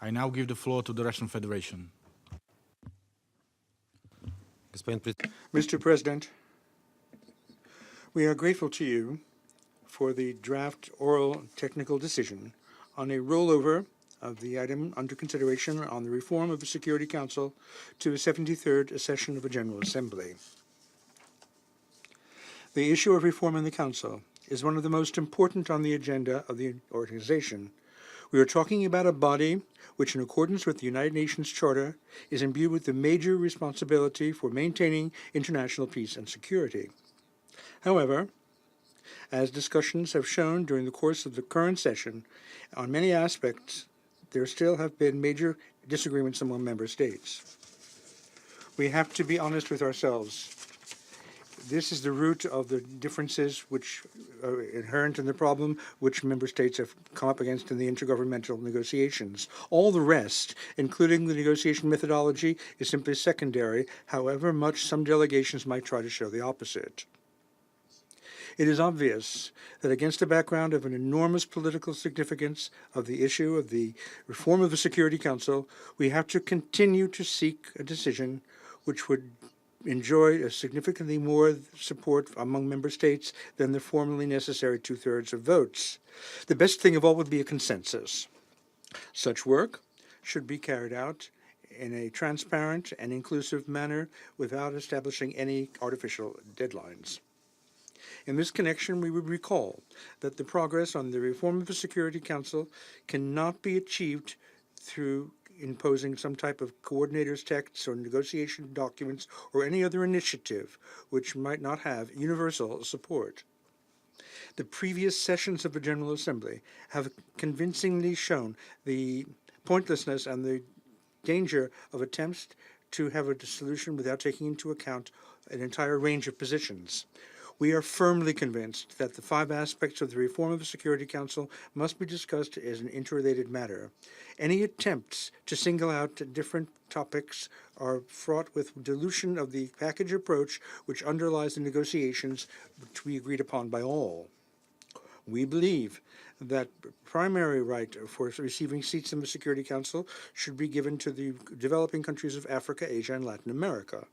I now give the floor to the Russian Federation. Mr. President, we are grateful to you for the draft oral technical decision on a rollover of the item under consideration on the reform of the Security Council to the 73rd session of the General Assembly. The issue of reform in the Council is one of the most important on the agenda of the organization. We are talking about a body which, in accordance with the United Nations Charter, is imbued with the major responsibility for maintaining international peace and security. However, as discussions have shown during the course of the current session, on many aspects, there still have been major disagreements among member states. We have to be honest with ourselves. This is the root of the differences which are inherent in the problem which member states have come up against in the intergovernmental negotiations. All the rest, including the negotiation methodology, is simply secondary, however much some delegations might try to show the opposite. It is obvious that against a background of an enormous political significance of the issue of the reform of the Security Council, we have to continue to seek a decision which would enjoy a significantly more support among member states than the formally necessary two-thirds of votes. The best thing of all would be a consensus. Such work should be carried out in a transparent and inclusive manner without establishing any artificial deadlines. In this connection, we would recall that the progress on the reform of the Security Council cannot be achieved through imposing some type of coordinator's texts or negotiation documents or any other initiative which might not have universal support. The previous sessions of the General Assembly have convincingly shown the pointlessness and the danger of attempts to have a solution without taking into account an entire range of positions. We are firmly convinced that the 5 aspects of the reform of the Security Council must be discussed as an interrelated matter. Any attempts to single out different topics are fraught with dilution of the package approach which underlies the negotiations which we agreed upon by all. We believe that primary right for receiving seats in the Security Council should be given to the developing countries of Africa, Asia, and Latin America.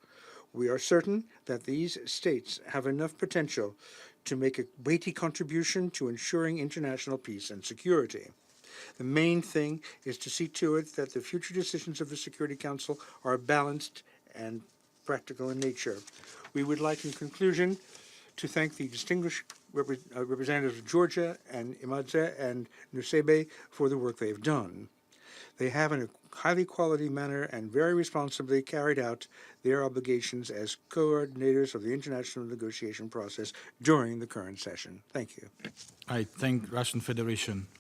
We are certain that these states have enough potential to make a weighty contribution to ensuring international peace and security. The main thing is to see to it that the future decisions of the Security Council are balanced and practical in nature. We would like, in conclusion, to thank the distinguished representatives of Georgia and Imadze and Nusebe for the work they have done. They have, in a highly quality manner and very responsibly, carried out their obligations as coordinators of the international negotiation process during the current session. Thank you. I thank Russian Federation.